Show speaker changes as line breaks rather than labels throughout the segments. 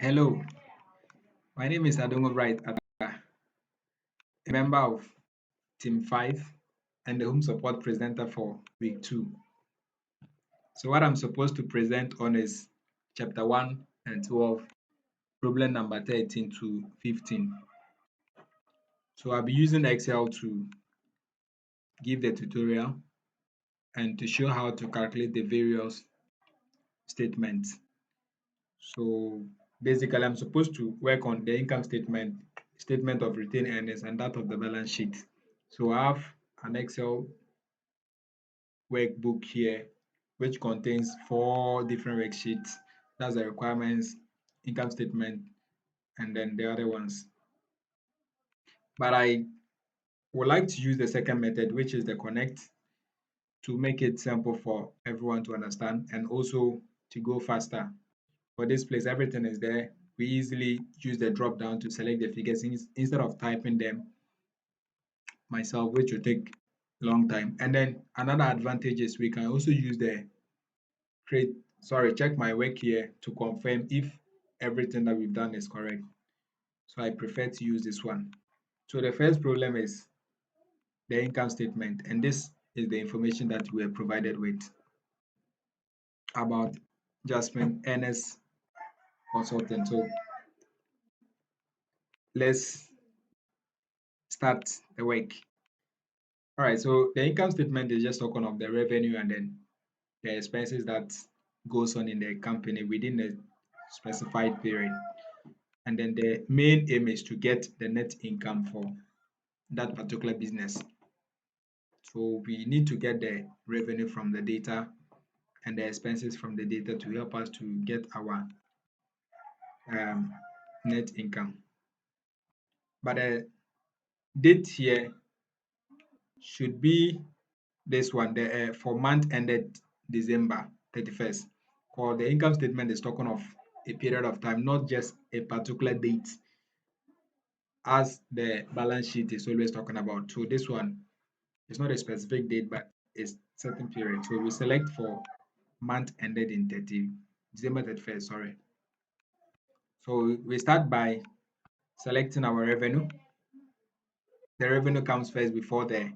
Hello, my name is Adongo Bright Ada, a member of Team 5 and the Home Support Presenter for Week 2. So, what I'm supposed to present on is Chapter 1 and 12, Problem number 13 to 15. So, I'll be using Excel to give the tutorial and to show how to calculate the various statements. So, basically, I'm supposed to work on the income statement, statement of retained earnings, and that of the balance sheet. So, I have an Excel workbook here which contains 4 different worksheets. That's the requirements, income statement, and then the other ones. But I would like to use the second method, which is the connect, to make it simple for everyone to understand and also to go faster. For this place, everything is there. We easily use the drop down to select the figures instead of typing them myself, which will take long time. And then another advantage is we can also use the create check my work here to confirm if everything that we've done is correct. So I prefer to use this one. So the first problem is the income statement, and this is the information that we are provided with about Jasmine Ernest consultant. So let's start the work. All right, so the income statement is just talking of the revenue and then the expenses that goes on in the company within a specified period. And then the main aim is to get the net income for that particular business. So we need to get the revenue from the data and the expenses from the data to help us to get our um, net income. But the date here should be this one, the for month ended December 31st. Because the income statement is talking of a period of time, not just a particular date, as the balance sheet is always talking about. So this one is not a specific date, but it's certain period. So we select for month ended in December 31st, sorry. So we start by selecting our revenue. The revenue comes first before the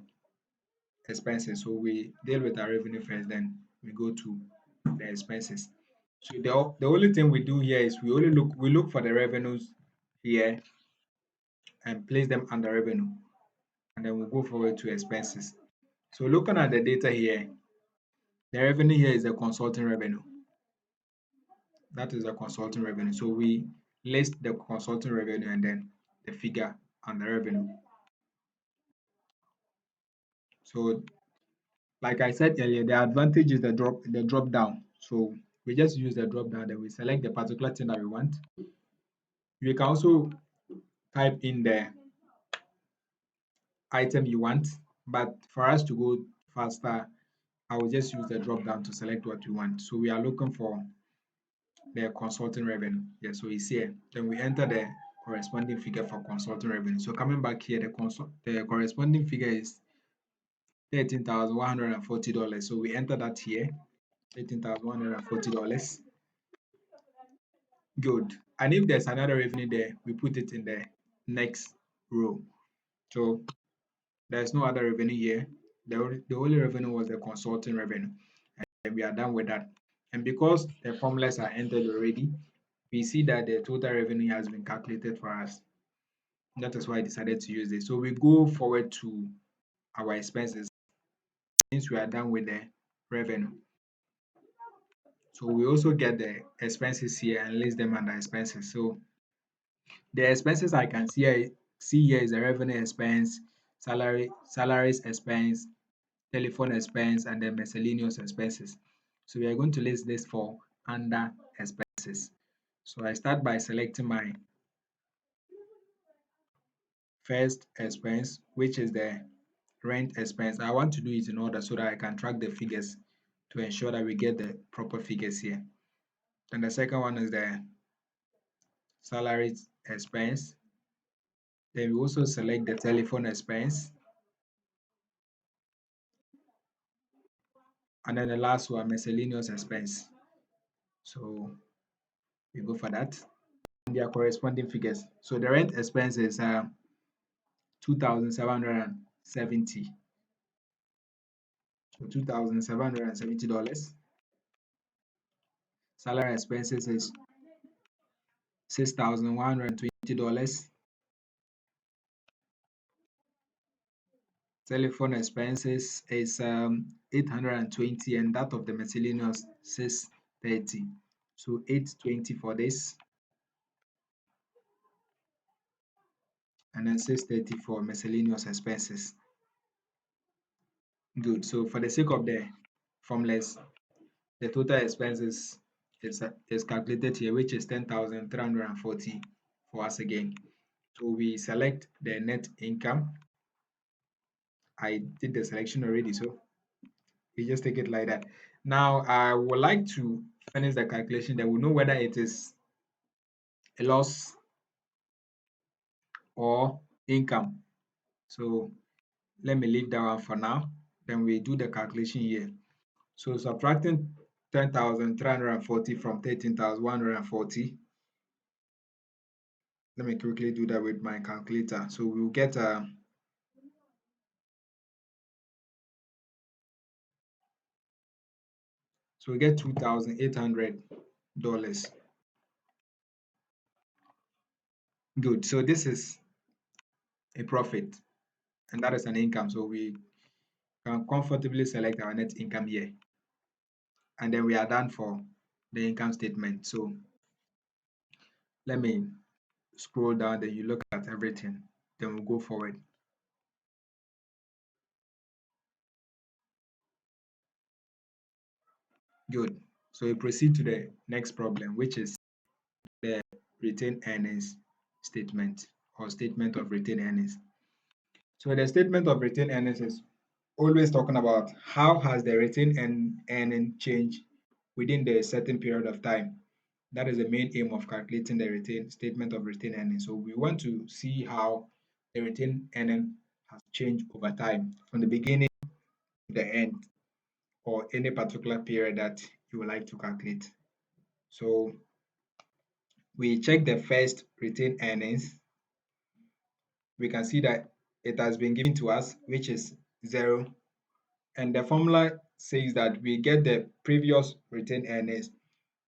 expenses. So we deal with our revenue first, then we go to the expenses. So the only thing we do here is we look for the revenues here and place them under revenue, and then we'll go forward to expenses. So looking at the data here, the revenue here is the consulting revenue. That is the consulting revenue. So we list the consulting revenue and then the figure and the revenue. So like I said earlier, the advantage is the drop down. So we just use the drop down, then we select the particular thing that we want. You can also type in the item you want, but for us to go faster, I will just use the drop down to select what we want. So we are looking for the consulting revenue. Yeah, so it's here. Then we enter the corresponding figure for consulting revenue. So coming back here, the corresponding figure is $13,140. So we enter that here, $13,140. Good. And if there's another revenue there, we put it in the next row. So there's no other revenue here. The only revenue was the consulting revenue. And we are done with that. And because the formulas are entered already, we see that the total revenue has been calculated for us. That is why I decided to use this. So we go forward to our expenses since we are done with the revenue. So we also get the expenses here and list them under expenses. So the expenses I can see here is the revenue expense, salaries expense, telephone expense, and then miscellaneous expenses. So we are going to list this for under expenses. So I start by selecting my first expense, which is the rent expense. I want to do it in order so that I can track the figures to ensure that we get the proper figures here. And the second one is the salary expense. Then we also select the telephone expense. And then the last one, miscellaneous expense. So we go for that. their corresponding figures. So the rent expense is 2,770. So $2,770. Salary expenses is $6,120. Telephone expenses is 820, and that of the miscellaneous 630. So 820 for this, and then 630 for miscellaneous expenses. Good. So for the sake of the formulas, the total expenses is calculated here, which is 10,340 for us again. So we select the net income. I did the selection already, so we just take it like that. Now I would like to finish the calculation, that we know whether it is a loss or income. So let me leave that one for now. Then we do the calculation here. So subtracting 10,340 from 13,140. Let me quickly do that with my calculator. So we'll get so we get $2,800. Good. So this is a profit, and that is an income. So we can comfortably select our net income here, and then we are done for the income statement. So let me scroll down, then you look at everything, then we'll go forward. Good. So we proceed to the next problem, which is the retained earnings statement, or statement of retained earnings. So the statement of retained earnings is always talking about how has the retained earning changed within the certain period of time. That is the main aim of calculating the retained statement of retained earnings. So we want to see how the retained earning has changed over time from the beginning to the end, or any particular period that you would like to calculate. So we check the first retained earnings. We can see that it has been given to us, which is 0. And the formula says that we get the previous retained earnings,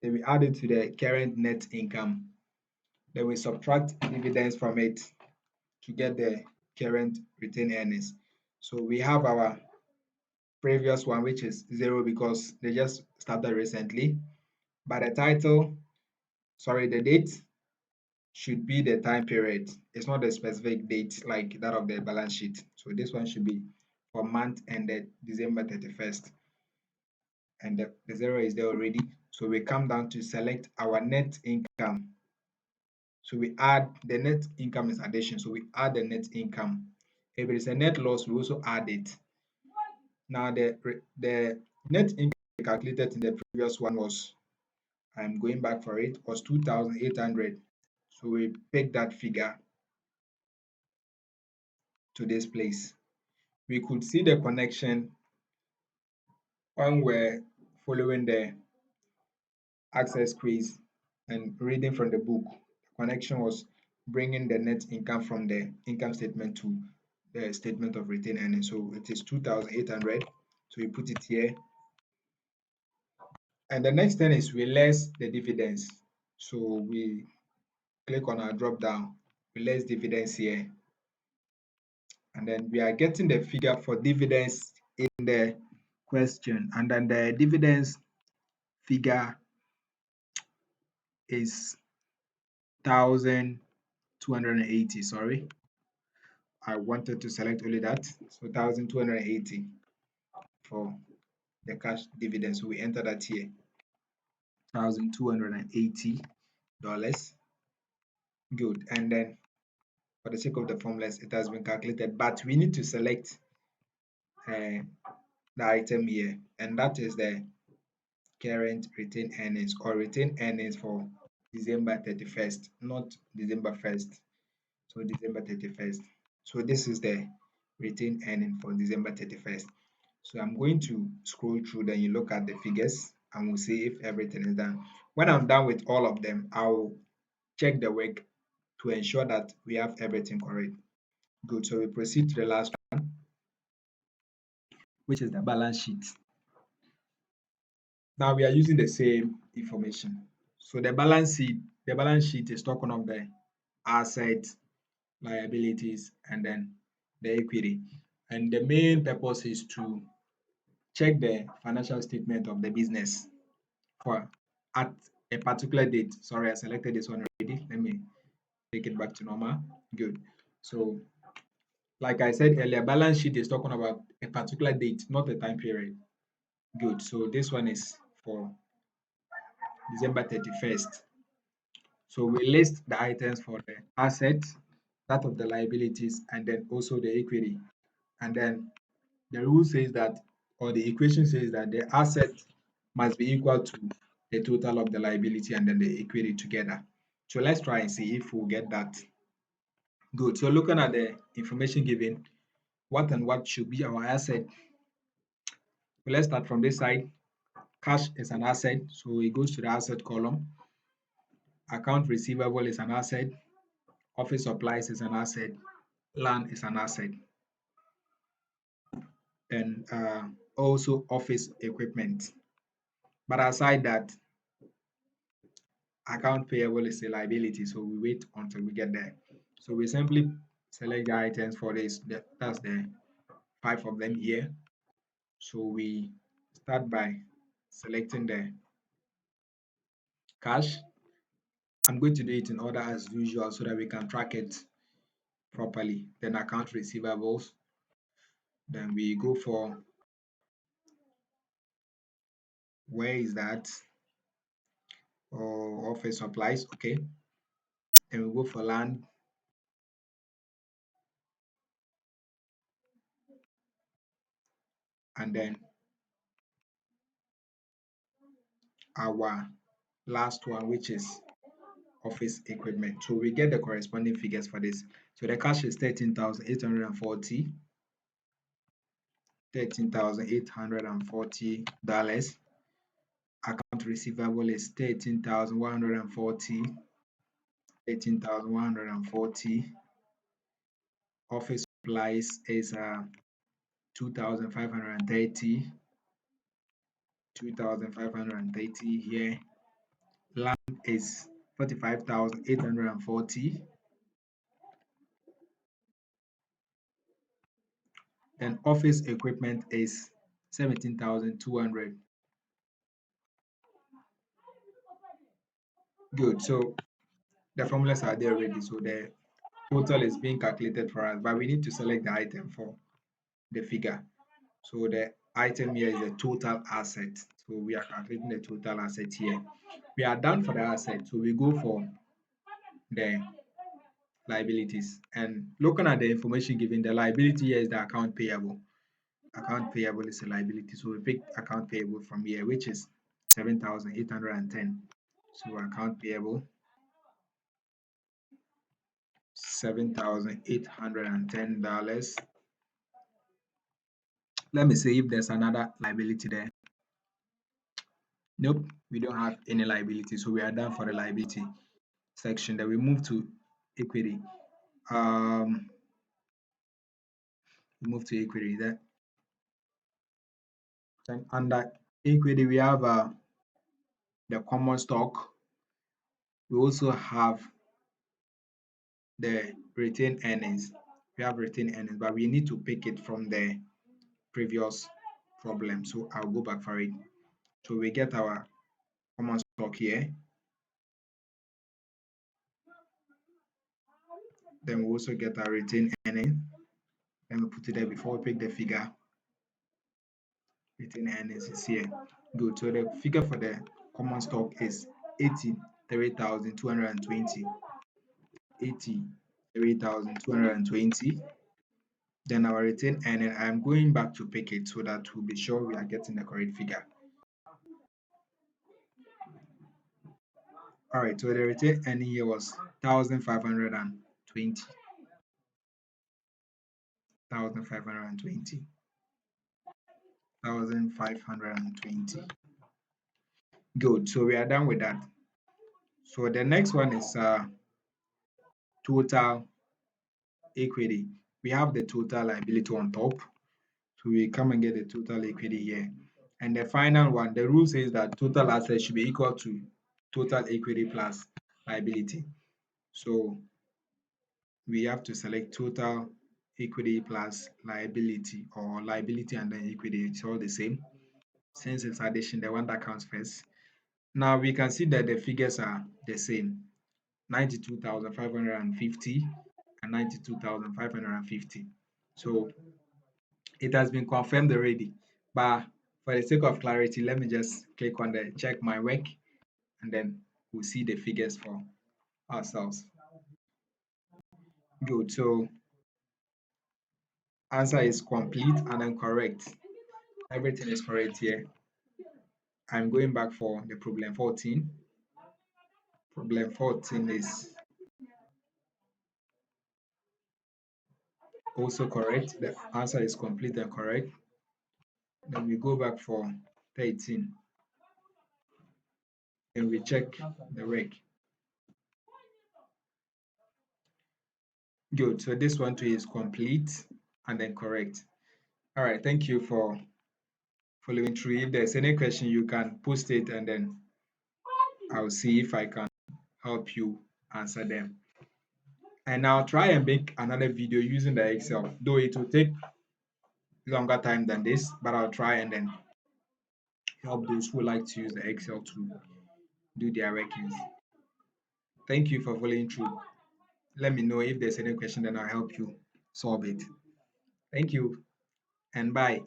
then we add it to the current net income. Then we subtract dividends from it to get the current retained earnings. So we have our previous one, which is 0 because they just started recently. But the title, sorry, the date should be the time period. It's not a specific date like that of the balance sheet. So this one should be for month ended December 31st. And the 0 is there already. So we come down to select our net income. So we add the net income is addition. So we add the net income. If it is a net loss, we also add it. Now the net income calculated in the previous one was, I'm going back for it, was 2,800. So we pick that figure to this place. We could see the connection when we're following the access quiz and reading from the book. The connection was bringing the net income from the income statement to the statement of retained earnings. So it is 2,800. So we put it here. And the next thing is we less the dividends. So we click on our drop down, we less dividends here. And then we are getting the figure for dividends in the question. And then the dividends figure is 1,280. Sorry, I wanted to select only that. So 1,280 for the cash dividend. So we enter that here. $1,280. Good. And then for the sake of the formulas, it has been calculated, but we need to select the item here, and that is the current retained earnings, or retained earnings for December 31st, not December 1st. So December 31st. So this is the retained earning for December 31st. So I'm going to scroll through, then you look at the figures and we'll see if everything is done. When I'm done with all of them, I'll check the work to ensure that we have everything correct. Good. So we proceed to the last one, which is the balance sheet. Now we are using the same information. So the balance sheet is talking of the assets, liabilities, and then the equity. And the main purpose is to check the financial statement of the business for at a particular date. Sorry, I selected this one already. Let me take it back to normal. Good. So, like I said earlier, balance sheet is talking about a particular date, not a time period. Good. So this one is for December 31st. So we list the items for the assets, that of the liabilities, and then also the equity. And then the rule says that, or the equation says that the asset must be equal to the total of the liability and then the equity together. So let's try and see if we'll get that. Good. So looking at the information given, what and what should be our asset? Well, let's start from this side. Cash is an asset, so it goes to the asset column. Account receivable is an asset. Office supplies is an asset. Land is an asset. And also office equipment. But aside that, account payable is a liability, so we wait until we get there. So we simply select the items for this. That's the five of them here. So we start by selecting the cash. I'm going to do it in order as usual so that we can track it properly. Then account receivables. Then we go for, where is that? Or office supplies. Okay. Then we go for land. And then our last one, which is office equipment. So we get the corresponding figures for this. So the cash is 13,840, $13,840. Account receivable is 13,140, 13,140. Office supplies is 2,530, 2,530 here. Land is 45,840. Then office equipment is 17,200. Good. So the formulas are there already. So the total is being calculated for us, but we need to select the item for the figure. So the item here is the total asset. So we are calculating the total asset here. We are done for the asset. So we go for the liabilities. And looking at the information given, the liability here is the account payable. Account payable is a liability. So we pick account payable from here, which is 7,810. So account payable, $7,810. Let me see if there's another liability there. Nope, we don't have any liability. So we are done for the liability section. Then we move to equity. Um, we move to equity. Then under equity, we have the common stock. We also have the retained earnings. We have retained earnings, but we need to pick it from the previous problem. So I'll go back for it. So we get our common stock here. Then we also get our retained earning. Let me put it there before we pick the figure. Retained earnings is here. Good. So the figure for the common stock is 83,220. 83,220. Then our retained earning, I'm going back to pick it so that we'll be sure we are getting the correct figure. All right, so the retained earning here was 1,520. 1,520. 1,520. Good. So we are done with that. So the next one is total equity. We have the total liability on top. So we come and get the total equity here. And the final one, the rule says that total assets should be equal to total equity plus liability. So we have to select total equity plus liability, or liability and then equity. It's all the same. Since it's addition, the one that comes first. Now we can see that the figures are the same. 92,550 and 92,550. So it has been confirmed already. But for the sake of clarity, let me just click on the check my work, and then we'll see the figures for ourselves. Good. So answer is complete and then correct. Everything is correct here. I'm going back for the problem 14. Problem 14 is also correct. The answer is complete and correct. Then we go back for 13 and we check the work. Good. So this one too is complete and then correct. All right. Thank you for following through. If there's any question, you can post it and then I'll see if I can help you answer them. And I'll try and make another video using the Excel, though it will take longer time than this, but I'll try and then help those who like to use the Excel to do their workings. Thank you for following through. Let me know if there's any question, then I'll help you solve it. Thank you and bye.